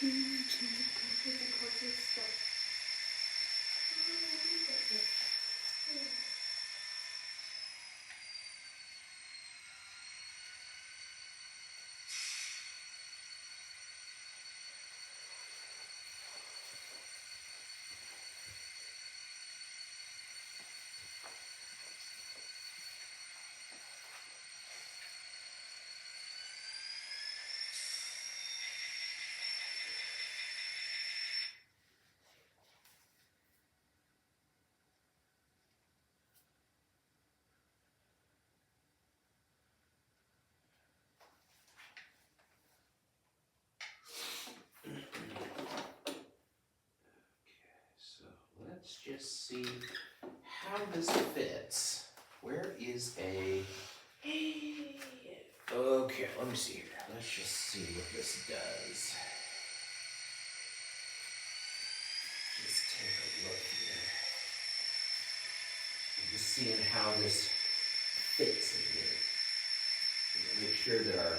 Difficulty step. Let's just see how this fits. Where is a... Okay, let me see here. Let's just see what this does. Just take a look here. Just seeing how this fits in here. Make sure that our